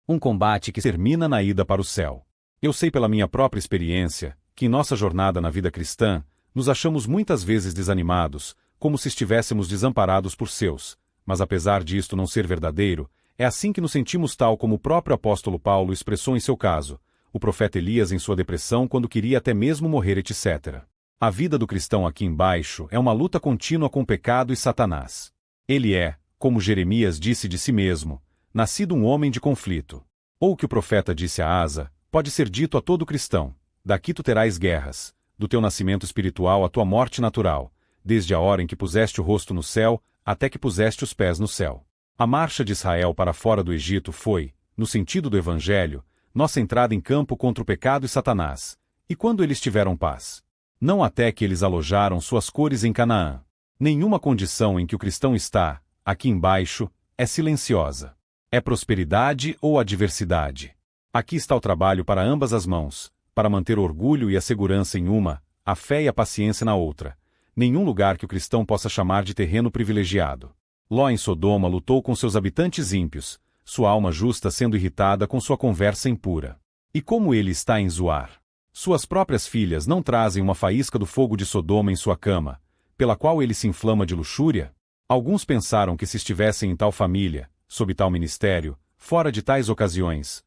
Um combate que termina na ida para o céu. Eu sei pela minha própria experiência, que em nossa jornada na vida cristã, nos achamos muitas vezes desanimados, como se estivéssemos desamparados por seus, mas apesar disto não ser verdadeiro, é assim que nos sentimos, tal como o próprio apóstolo Paulo expressou em seu caso, o profeta Elias em sua depressão quando queria até mesmo morrer, etc. A vida do cristão aqui embaixo é uma luta contínua com o pecado e Satanás. Ele é, como Jeremias disse de si mesmo, nascido um homem de conflito. Ou o que o profeta disse a Asa, pode ser dito a todo cristão: daqui tu terás guerras, do teu nascimento espiritual à tua morte natural, desde a hora em que puseste o rosto no céu, até que puseste os pés no céu. A marcha de Israel para fora do Egito foi, no sentido do Evangelho, nossa entrada em campo contra o pecado e Satanás. E quando eles tiveram paz? Não até que eles alojaram suas cores em Canaã. Nenhuma condição em que o cristão está, aqui embaixo, é silenciosa. É prosperidade ou adversidade. Aqui está o trabalho para ambas as mãos, para manter o orgulho e a segurança em uma, a fé e a paciência na outra. Nenhum lugar que o cristão possa chamar de terreno privilegiado. Ló em Sodoma lutou com seus habitantes ímpios, sua alma justa sendo irritada com sua conversa impura. E como ele está em Zoar? Suas próprias filhas não trazem uma faísca do fogo de Sodoma em sua cama, pela qual ele se inflama de luxúria? Alguns pensaram que se estivessem em tal família, sob tal ministério, fora de tais ocasiões,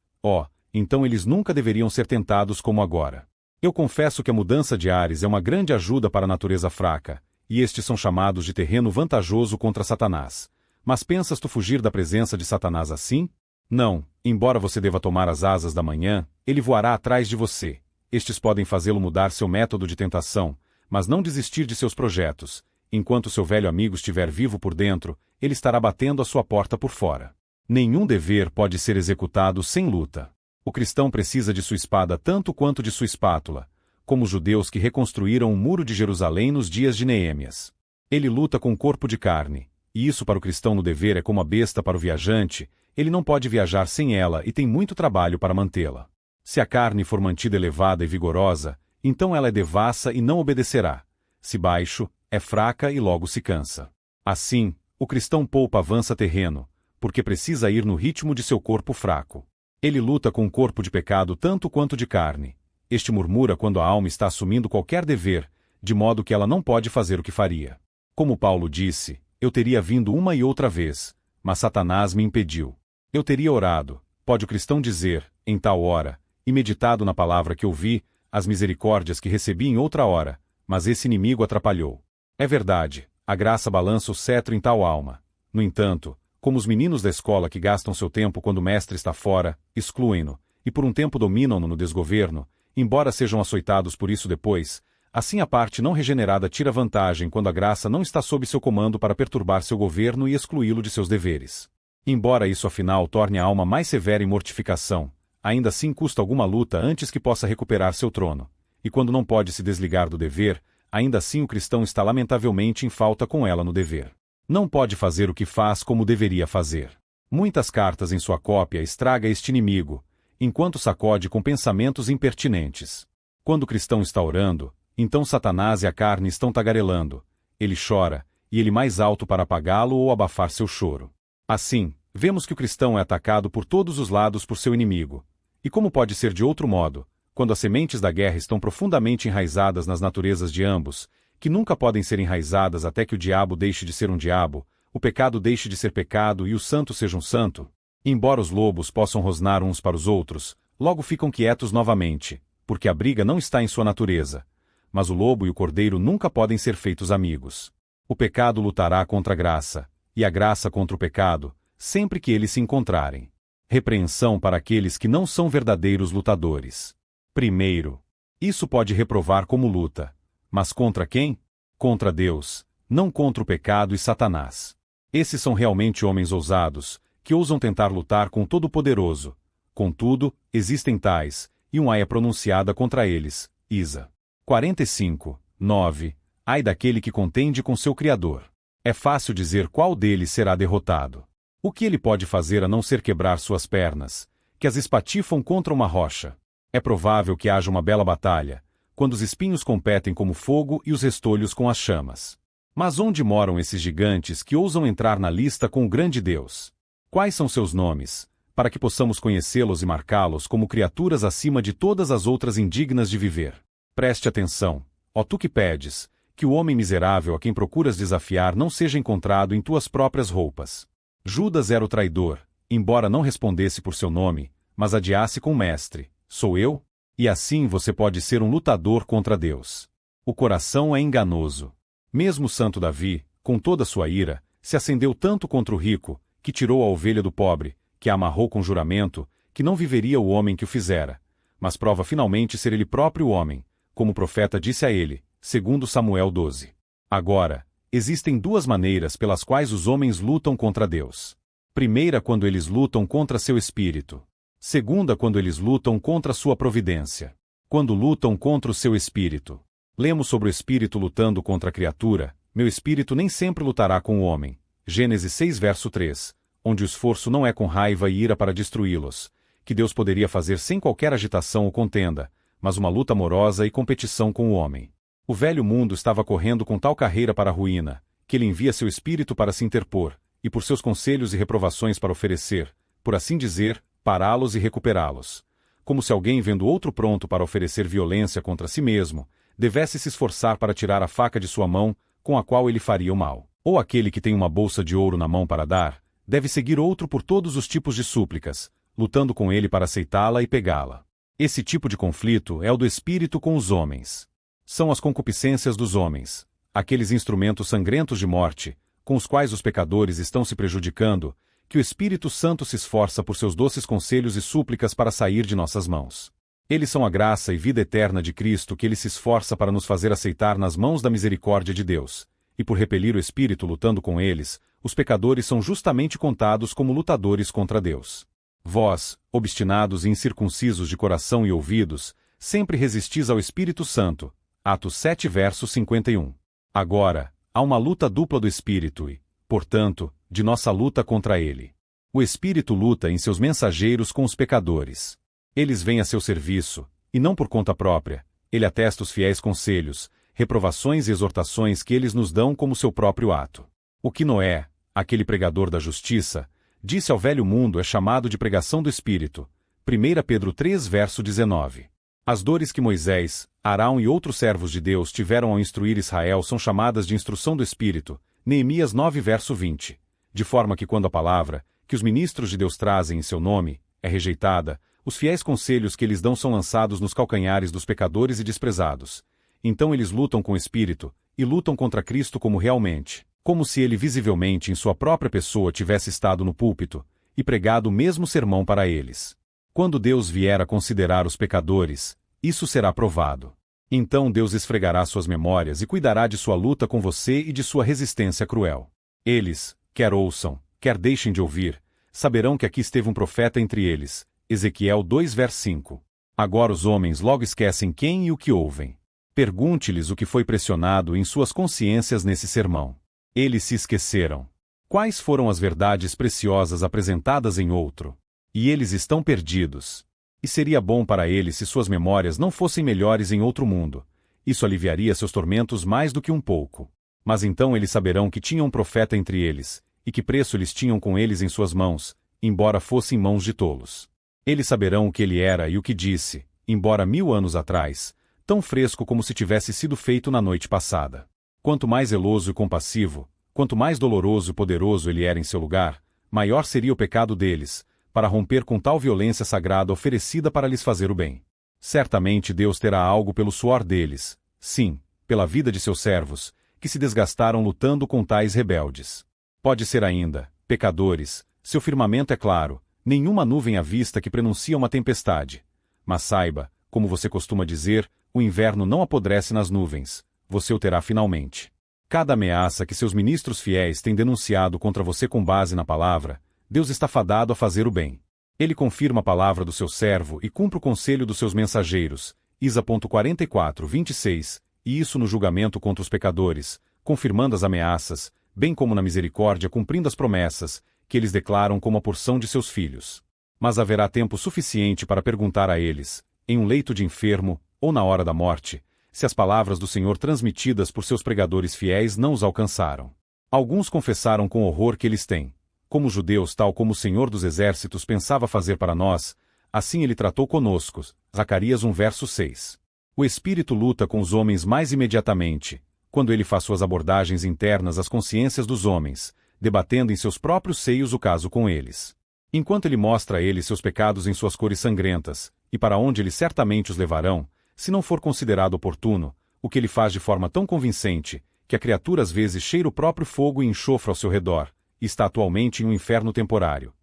então eles nunca deveriam ser tentados como agora. Eu confesso que a mudança de ares é uma grande ajuda para a natureza fraca, e estes são chamados de terreno vantajoso contra Satanás. Mas pensas tu fugir da presença de Satanás assim? Não, embora você deva tomar as asas da manhã, ele voará atrás de você. Estes podem fazê-lo mudar seu método de tentação, mas não desistir de seus projetos. Enquanto seu velho amigo estiver vivo por dentro, ele estará batendo a sua porta por fora. Nenhum dever pode ser executado sem luta. O cristão precisa de sua espada tanto quanto de sua espátula, como os judeus que reconstruíram o muro de Jerusalém nos dias de Neemias. Ele luta com o corpo de carne, e isso para o cristão no dever é como a besta para o viajante, ele não pode viajar sem ela e tem muito trabalho para mantê-la. Se a carne for mantida elevada e vigorosa, então ela é devassa e não obedecerá. Se baixo, é fraca e logo se cansa. Assim, o cristão poupa avança terreno, porque precisa ir no ritmo de seu corpo fraco. Ele luta com o corpo de pecado tanto quanto de carne. Este murmura quando a alma está assumindo qualquer dever, de modo que ela não pode fazer o que faria. Como Paulo disse, eu teria vindo uma e outra vez, mas Satanás me impediu. Eu teria orado, pode o cristão dizer, em tal hora, e meditado na palavra que ouvi, as misericórdias que recebi em outra hora, mas esse inimigo atrapalhou. É verdade, a graça balança o cetro em tal alma. No entanto, como os meninos da escola que gastam seu tempo quando o mestre está fora, excluem-no, e por um tempo dominam-no no desgoverno, embora sejam açoitados por isso depois, assim a parte não regenerada tira vantagem quando a graça não está sob seu comando para perturbar seu governo e excluí-lo de seus deveres. Embora isso afinal torne a alma mais severa em mortificação, ainda assim custa alguma luta antes que possa recuperar seu trono. E quando não pode se desligar do dever, ainda assim o cristão está lamentavelmente em falta com ela no dever. Não pode fazer o que faz como deveria fazer. Muitas cartas em sua cópia estraga este inimigo, enquanto sacode com pensamentos impertinentes. Quando o cristão está orando, então Satanás e a carne estão tagarelando. Ele chora, e ele mais alto para apagá-lo ou abafar seu choro. Assim, vemos que o cristão é atacado por todos os lados por seu inimigo. E como pode ser de outro modo, quando as sementes da guerra estão profundamente enraizadas nas naturezas de ambos, que nunca podem ser enraizadas até que o diabo deixe de ser um diabo, o pecado deixe de ser pecado e o santo seja um santo? Embora os lobos possam rosnar uns para os outros, logo ficam quietos novamente, porque a briga não está em sua natureza. Mas o lobo e o cordeiro nunca podem ser feitos amigos. O pecado lutará contra a graça, e a graça contra o pecado, sempre que eles se encontrarem. Repreensão para aqueles que não são verdadeiros lutadores. Primeiro, isso pode reprovar como luta. Mas contra quem? Contra Deus, não contra o pecado e Satanás. Esses são realmente homens ousados, que ousam tentar lutar com o Todo-Poderoso. Contudo, existem tais, e uma é pronunciada contra eles, Isa. 45, 9. Ai daquele que contende com seu Criador. É fácil dizer qual deles será derrotado. O que ele pode fazer a não ser quebrar suas pernas, que as espatifam contra uma rocha? É provável que haja uma bela batalha, quando os espinhos competem como fogo e os restolhos com as chamas. Mas onde moram esses gigantes que ousam entrar na lista com o grande Deus? Quais são seus nomes, para que possamos conhecê-los e marcá-los como criaturas acima de todas as outras indignas de viver. Preste atenção, ó tu que pedes, que o homem miserável a quem procuras desafiar não seja encontrado em tuas próprias roupas. Judas era o traidor, embora não respondesse por seu nome, mas adiasse com o mestre, sou eu? E assim você pode ser um lutador contra Deus. O coração é enganoso. Mesmo o santo Davi, com toda sua ira, se acendeu tanto contra o rico, que tirou a ovelha do pobre, que a amarrou com juramento, que não viveria o homem que o fizera, mas prova finalmente ser ele próprio o homem, como o profeta disse a ele, segundo Samuel 12. Agora, existem duas maneiras pelas quais os homens lutam contra Deus. Primeira, quando eles lutam contra seu espírito. Segunda, quando eles lutam contra sua providência. Quando lutam contra o seu espírito. Lemos sobre o espírito lutando contra a criatura, meu espírito nem sempre lutará com o homem. Gênesis 6 verso 3, onde o esforço não é com raiva e ira para destruí-los, que Deus poderia fazer sem qualquer agitação ou contenda, mas uma luta amorosa e competição com o homem. O velho mundo estava correndo com tal carreira para a ruína, que ele envia seu espírito para se interpor, e por seus conselhos e reprovações para oferecer, por assim dizer, pará-los e recuperá-los. Como se alguém vendo outro pronto para oferecer violência contra si mesmo, devesse se esforçar para tirar a faca de sua mão, com a qual ele faria o mal. Ou aquele que tem uma bolsa de ouro na mão para dar, deve seguir outro por todos os tipos de súplicas, lutando com ele para aceitá-la e pegá-la. Esse tipo de conflito é o do espírito com os homens. São as concupiscências dos homens, aqueles instrumentos sangrentos de morte, com os quais os pecadores estão se prejudicando, que o Espírito Santo se esforça por seus doces conselhos e súplicas para sair de nossas mãos. Eles são a graça e vida eterna de Cristo que ele se esforça para nos fazer aceitar nas mãos da misericórdia de Deus, e por repelir o Espírito lutando com eles, os pecadores são justamente contados como lutadores contra Deus. Vós, obstinados e incircuncisos de coração e ouvidos, sempre resistis ao Espírito Santo. Atos 7 verso 51. Agora, há uma luta dupla do Espírito e, portanto, de nossa luta contra ele. O Espírito luta em seus mensageiros com os pecadores. Eles vêm a seu serviço, e não por conta própria, ele atesta os fiéis conselhos, reprovações e exortações que eles nos dão como seu próprio ato. O que Noé, aquele pregador da justiça, disse ao velho mundo é chamado de pregação do Espírito. 1 Pedro 3 verso 19. As dores que Moisés, Arão e outros servos de Deus tiveram ao instruir Israel são chamadas de instrução do Espírito, Neemias 9 verso 20, de forma que quando a palavra, que os ministros de Deus trazem em seu nome, é rejeitada, os fiéis conselhos que eles dão são lançados nos calcanhares dos pecadores e desprezados. Então eles lutam com o Espírito, e lutam contra Cristo como se ele visivelmente em sua própria pessoa tivesse estado no púlpito, e pregado o mesmo sermão para eles. Quando Deus vier a considerar os pecadores, isso será provado. Então Deus esfregará suas memórias e cuidará de sua luta com você e de sua resistência cruel. Eles, quer ouçam, quer deixem de ouvir, saberão que aqui esteve um profeta entre eles. Ezequiel 2 verso 5. Agora os homens logo esquecem quem e o que ouvem. Pergunte-lhes o que foi pressionado em suas consciências nesse sermão. Eles se esqueceram. Quais foram as verdades preciosas apresentadas em outro? E eles estão perdidos. E seria bom para eles se suas memórias não fossem melhores em outro mundo. Isso aliviaria seus tormentos mais do que um pouco. Mas então eles saberão que tinham um profeta entre eles, e que preço eles tinham com eles em suas mãos, embora fossem mãos de tolos. Eles saberão o que ele era e o que disse, embora 1000 anos atrás, tão fresco como se tivesse sido feito na noite passada. Quanto mais zeloso e compassivo, quanto mais doloroso e poderoso ele era em seu lugar, maior seria o pecado deles, para romper com tal violência sagrada oferecida para lhes fazer o bem. Certamente Deus terá algo pelo suor deles, sim, pela vida de seus servos, que se desgastaram lutando com tais rebeldes. Pode ser ainda, pecadores, seu firmamento é claro, nenhuma nuvem à vista que prenuncia uma tempestade. Mas saiba, como você costuma dizer, o inverno não apodrece nas nuvens, você o terá finalmente. Cada ameaça que seus ministros fiéis têm denunciado contra você com base na palavra, Deus está fadado a fazer o bem. Ele confirma a palavra do seu servo e cumpre o conselho dos seus mensageiros, Isa 44, 26, e isso no julgamento contra os pecadores, confirmando as ameaças, bem como na misericórdia cumprindo as promessas, que eles declaram como a porção de seus filhos. Mas haverá tempo suficiente para perguntar a eles, em um leito de enfermo, ou na hora da morte, se as palavras do Senhor transmitidas por seus pregadores fiéis não os alcançaram. Alguns confessaram com horror que eles têm como judeus tal como o Senhor dos Exércitos pensava fazer para nós, assim ele tratou conosco. Zacarias 1 verso 6. O Espírito luta com os homens mais imediatamente, quando ele faz suas abordagens internas às consciências dos homens, debatendo em seus próprios seios o caso com eles. Enquanto ele mostra a eles seus pecados em suas cores sangrentas, e para onde eles certamente os levarão, se não for considerado oportuno, o que ele faz de forma tão convincente, que a criatura às vezes cheira o próprio fogo e enxofre ao seu redor, e está atualmente em um inferno temporário.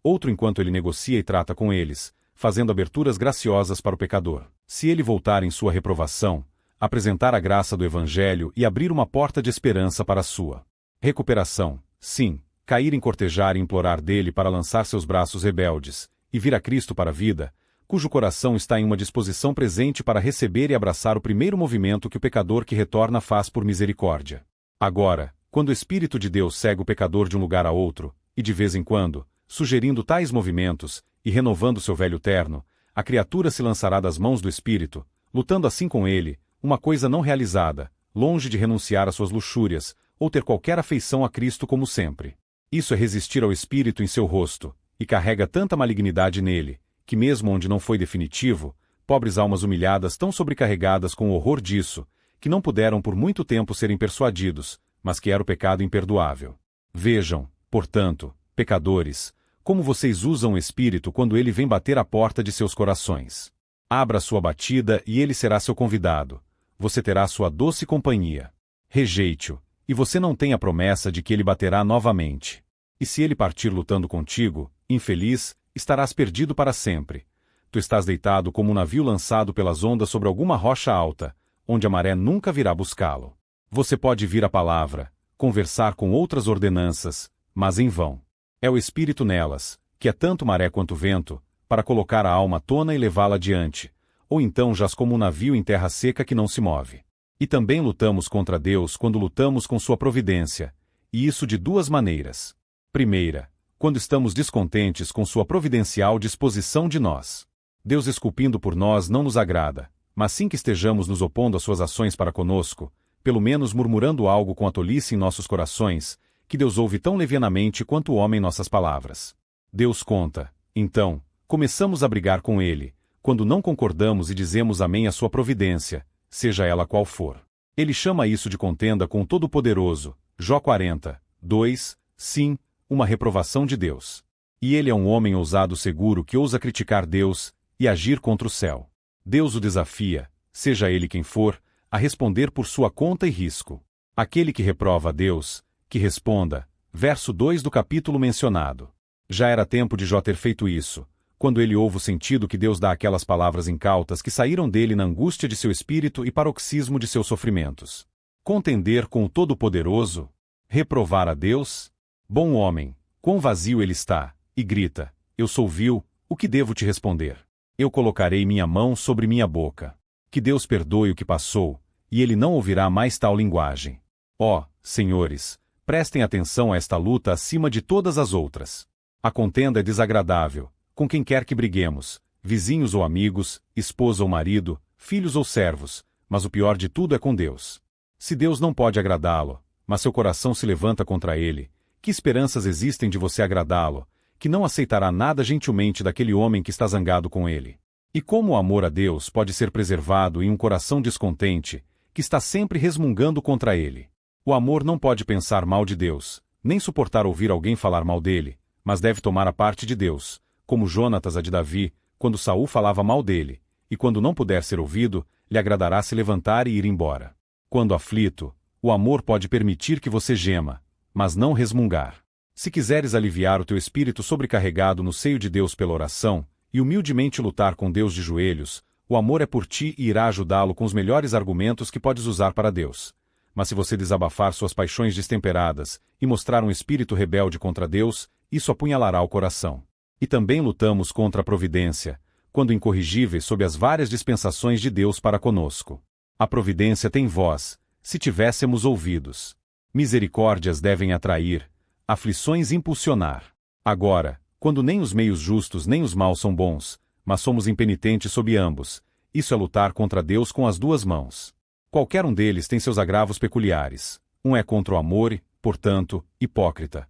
Outro enquanto ele negocia e trata com eles, fazendo aberturas graciosas para o pecador. Se ele voltar em sua reprovação, apresentar a graça do Evangelho e abrir uma porta de esperança para a sua recuperação, sim, cair em cortejar e implorar dele para lançar seus braços rebeldes, e vir a Cristo para a vida, cujo coração está em uma disposição presente para receber e abraçar o primeiro movimento que o pecador que retorna faz por misericórdia. Agora, quando o Espírito de Deus segue o pecador de um lugar a outro, e de vez em quando, sugerindo tais movimentos, e renovando seu velho terno, a criatura se lançará das mãos do Espírito, lutando assim com ele, uma coisa não realizada, longe de renunciar às suas luxúrias, ou ter qualquer afeição a Cristo como sempre. Isso é resistir ao Espírito em seu rosto, e carrega tanta malignidade nele, que mesmo onde não foi definitivo, pobres almas humilhadas tão sobrecarregadas com o horror disso, que não puderam por muito tempo serem persuadidos, mas que era o pecado imperdoável. Vejam, portanto, pecadores, como vocês usam o Espírito quando ele vem bater à porta de seus corações. Abra sua batida e ele será seu convidado. Você terá sua doce companhia. Rejeite-o, e você não tem a promessa de que ele baterá novamente. E se ele partir lutando contigo, infeliz, estarás perdido para sempre. Tu estás deitado como um navio lançado pelas ondas sobre alguma rocha alta, onde a maré nunca virá buscá-lo. Você pode vir a palavra, conversar com outras ordenanças, mas em vão. É o Espírito nelas, que é tanto maré quanto vento, para colocar a alma à tona e levá-la adiante, ou então jaz como um navio em terra seca que não se move. E também lutamos contra Deus quando lutamos com sua providência, e isso de duas maneiras. Primeira, quando estamos descontentes com sua providencial disposição de nós. Deus esculpindo por nós não nos agrada, mas sim que estejamos nos opondo às suas ações para conosco, pelo menos murmurando algo com a tolice em nossos corações, que Deus ouve tão levianamente quanto o homem nossas palavras. Deus conta, então, começamos a brigar com ele, quando não concordamos e dizemos amém à sua providência, seja ela qual for. Ele chama isso de contenda com o Todo-Poderoso, Jó 40, 2, sim, uma reprovação de Deus. E ele é um homem ousado seguro que ousa criticar Deus e agir contra o céu. Deus o desafia, seja ele quem for, a responder por sua conta e risco. Aquele que reprova a Deus, que responda, verso 2 do capítulo mencionado. Já era tempo de Jó ter feito isso, quando ele ouve o sentido que Deus dá àquelas palavras incautas que saíram dele na angústia de seu espírito e paroxismo de seus sofrimentos. Contender com o Todo-Poderoso? Reprovar a Deus? Bom homem, quão vazio ele está, e grita, eu sou vil, o que devo te responder? Eu colocarei minha mão sobre minha boca. Que Deus perdoe o que passou, e ele não ouvirá mais tal linguagem. Ó, senhores, prestem atenção a esta luta acima de todas as outras. A contenda é desagradável, com quem quer que briguemos, vizinhos ou amigos, esposa ou marido, filhos ou servos, mas o pior de tudo é com Deus. Se Deus não pode agradá-lo, mas seu coração se levanta contra ele, que esperanças existem de você agradá-lo, que não aceitará nada gentilmente daquele homem que está zangado com ele? E como o amor a Deus pode ser preservado em um coração descontente, que está sempre resmungando contra ele? O amor não pode pensar mal de Deus, nem suportar ouvir alguém falar mal dele, mas deve tomar a parte de Deus, como Jonatas a de Davi, quando Saul falava mal dele, e quando não puder ser ouvido, lhe agradará se levantar e ir embora. Quando aflito, o amor pode permitir que você gema, mas não resmungar. Se quiseres aliviar o teu espírito sobrecarregado no seio de Deus pela oração, e humildemente lutar com Deus de joelhos, o amor é por ti e irá ajudá-lo com os melhores argumentos que podes usar para Deus. Mas se você desabafar suas paixões destemperadas e mostrar um espírito rebelde contra Deus, isso apunhalará o coração. E também lutamos contra a providência, quando incorrigíveis sob as várias dispensações de Deus para conosco. A providência tem voz, se tivéssemos ouvidos. Misericórdias devem atrair, aflições impulsionar. Agora, quando nem os meios justos nem os maus são bons, mas somos impenitentes sob ambos, isso é lutar contra Deus com as duas mãos. Qualquer um deles tem seus agravos peculiares. Um é contra o amor, portanto, hipócrita.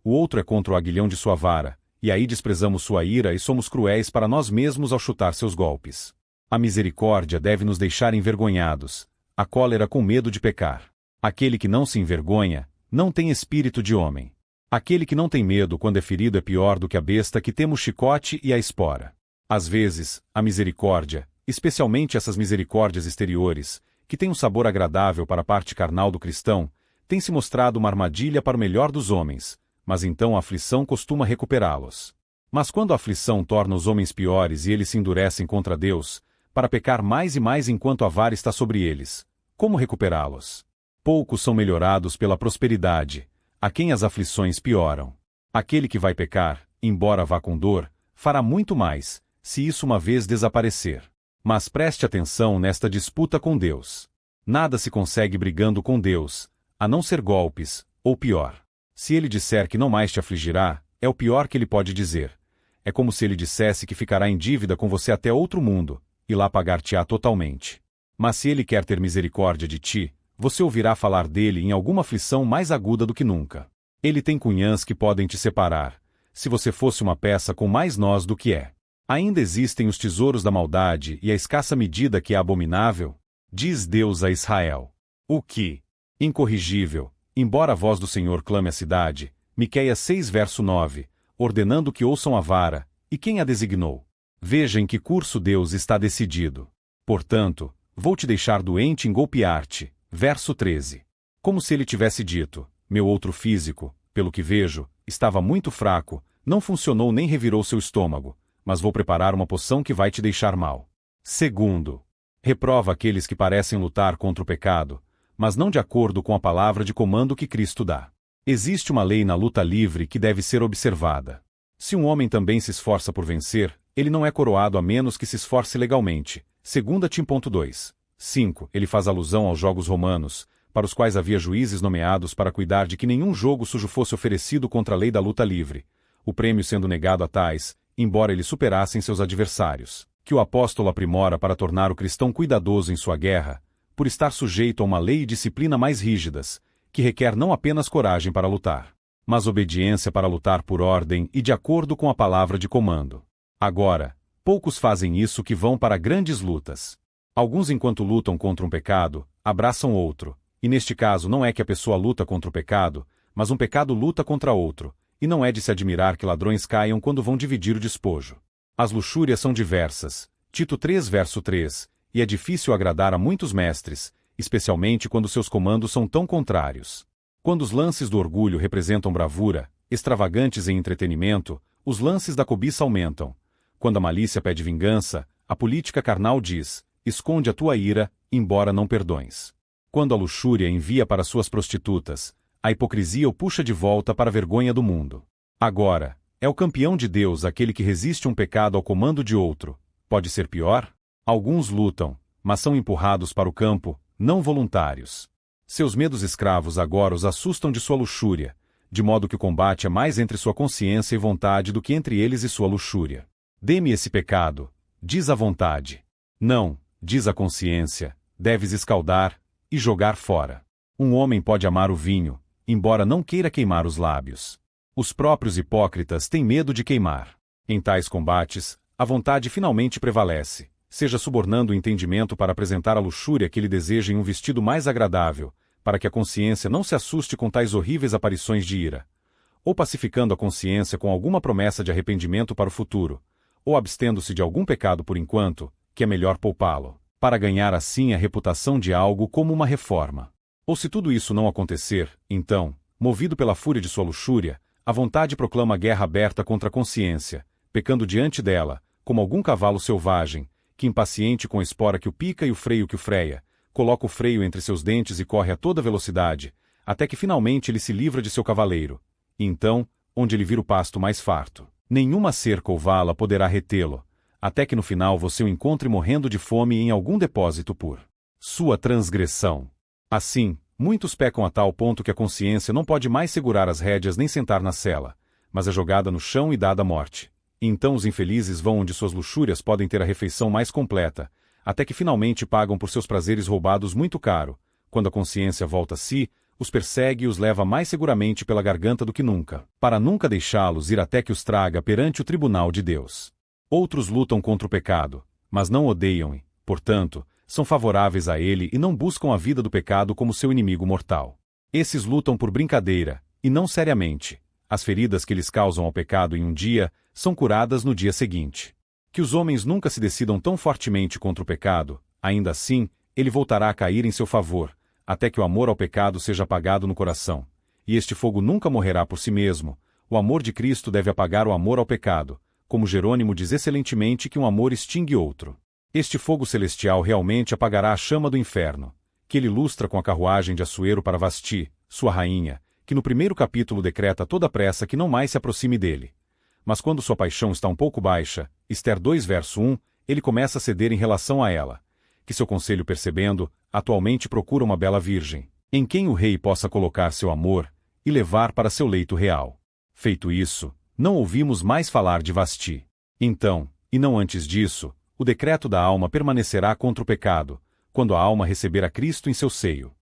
o outro é contra o aguilhão de sua vara, e aí desprezamos sua ira e somos cruéis para nós mesmos ao chutar seus golpes. A misericórdia deve nos deixar envergonhados, a cólera com medo de pecar. Aquele que não se envergonha, não tem espírito de homem. Aquele que não tem medo quando é ferido é pior do que a besta que teme o chicote e a espora. Às vezes, a misericórdia, especialmente essas misericórdias exteriores, que têm um sabor agradável para a parte carnal do cristão, tem se mostrado uma armadilha para o melhor dos homens, mas então a aflição costuma recuperá-los. Mas quando a aflição torna os homens piores e eles se endurecem contra Deus, para pecar mais e mais enquanto a vara está sobre eles, como recuperá-los? Poucos são melhorados pela prosperidade, a quem as aflições pioram. Aquele que vai pecar, embora vá com dor, fará muito mais, se isso uma vez desaparecer. Mas preste atenção nesta disputa com Deus. Nada se consegue brigando com Deus, a não ser golpes, ou pior. Se ele disser que não mais te afligirá, é o pior que ele pode dizer. É como se ele dissesse que ficará em dívida com você até outro mundo, e lá pagar-te-á totalmente. Mas se ele quer ter misericórdia de ti, você ouvirá falar dele em alguma aflição mais aguda do que nunca. Ele tem cunhãs que podem te separar, se você fosse uma peça com mais nós do que é. Ainda existem os tesouros da maldade e a escassa medida que é abominável? Diz Deus a Israel. O que? Incorrigível, embora a voz do Senhor clame a cidade, Miqueias 6 verso 9, ordenando que ouçam a vara, e quem a designou? Veja em que curso Deus está decidido. Portanto, vou te deixar doente em golpear-te. Verso 13. Como se ele tivesse dito, meu outro físico, pelo que vejo, estava muito fraco, não funcionou nem revirou seu estômago, mas vou preparar uma poção que vai te deixar mal. Segundo, reprova aqueles que parecem lutar contra o pecado, mas não de acordo com a palavra de comando que Cristo dá. Existe uma lei na luta livre que deve ser observada. Se um homem também se esforça por vencer, ele não é coroado a menos que se esforce legalmente. 2 Tim. 2. 5. Ele faz alusão aos jogos romanos, para os quais havia juízes nomeados para cuidar de que nenhum jogo sujo fosse oferecido contra a lei da luta livre, o prêmio sendo negado a tais, embora eles superassem seus adversários, que o apóstolo aprimora para tornar o cristão cuidadoso em sua guerra, por estar sujeito a uma lei e disciplina mais rígidas, que requer não apenas coragem para lutar, mas obediência para lutar por ordem e de acordo com a palavra de comando. Agora, poucos fazem isso que vão para grandes lutas. Alguns, enquanto lutam contra um pecado, abraçam outro, e neste caso não é que a pessoa luta contra o pecado, mas um pecado luta contra outro, e não é de se admirar que ladrões caiam quando vão dividir o despojo. As luxúrias são diversas, Tito 3 verso 3, e é difícil agradar a muitos mestres, especialmente quando seus comandos são tão contrários. Quando os lances do orgulho representam bravura, extravagantes em entretenimento, os lances da cobiça aumentam. Quando a malícia pede vingança, a política carnal diz, esconde a tua ira, embora não perdoes. Quando a luxúria envia para suas prostitutas, a hipocrisia o puxa de volta para a vergonha do mundo. Agora, é o campeão de Deus aquele que resiste um pecado ao comando de outro. Pode ser pior? Alguns lutam, mas são empurrados para o campo, não voluntários. Seus medos escravos agora os assustam de sua luxúria, de modo que o combate é mais entre sua consciência e vontade do que entre eles e sua luxúria. Dê-me esse pecado, diz a vontade. Não, diz a consciência, deves escaldar e jogar fora. Um homem pode amar o vinho, embora não queira queimar os lábios. Os próprios hipócritas têm medo de queimar. Em tais combates, a vontade finalmente prevalece, seja subornando o entendimento para apresentar a luxúria que ele deseja em um vestido mais agradável, para que a consciência não se assuste com tais horríveis aparições de ira, ou pacificando a consciência com alguma promessa de arrependimento para o futuro, ou abstendo-se de algum pecado por enquanto, que é melhor poupá-lo, para ganhar assim a reputação de algo como uma reforma. Ou se tudo isso não acontecer, então, movido pela fúria de sua luxúria, a vontade proclama guerra aberta contra a consciência, pecando diante dela, como algum cavalo selvagem, que impaciente com a espora que o pica e o freio que o freia, coloca o freio entre seus dentes e corre a toda velocidade, até que finalmente ele se livra de seu cavaleiro, e então, onde ele vira o pasto mais farto, nenhuma cerca ou vala poderá retê-lo, até que no final você o encontre morrendo de fome em algum depósito por sua transgressão. Assim, muitos pecam a tal ponto que a consciência não pode mais segurar as rédeas nem sentar na sela, mas é jogada no chão e dada à morte. E então os infelizes vão onde suas luxúrias podem ter a refeição mais completa, até que finalmente pagam por seus prazeres roubados muito caro. Quando a consciência volta a si, os persegue e os leva mais seguramente pela garganta do que nunca, para nunca deixá-los ir até que os traga perante o tribunal de Deus. Outros lutam contra o pecado, mas não odeiam e, portanto, são favoráveis a ele e não buscam a vida do pecado como seu inimigo mortal. Esses lutam por brincadeira, e não seriamente. As feridas que eles causam ao pecado em um dia, são curadas no dia seguinte. Que os homens nunca se decidam tão fortemente contra o pecado, ainda assim, ele voltará a cair em seu favor, até que o amor ao pecado seja apagado no coração. E este fogo nunca morrerá por si mesmo. O amor de Cristo deve apagar o amor ao pecado, como Jerônimo diz excelentemente que um amor extingue outro. Este fogo celestial realmente apagará a chama do inferno, que ele ilustra com a carruagem de Assuero para Vasti, sua rainha, que no primeiro capítulo decreta a toda pressa que não mais se aproxime dele. Mas quando sua paixão está um pouco baixa, Ester 2 verso 1, ele começa a ceder em relação a ela, que seu conselho percebendo, atualmente procura uma bela virgem, em quem o rei possa colocar seu amor, e levar para seu leito real. Feito isso, não ouvimos mais falar de Vasti. Então, e não antes disso, o decreto da alma permanecerá contra o pecado, quando a alma receber a Cristo em seu seio.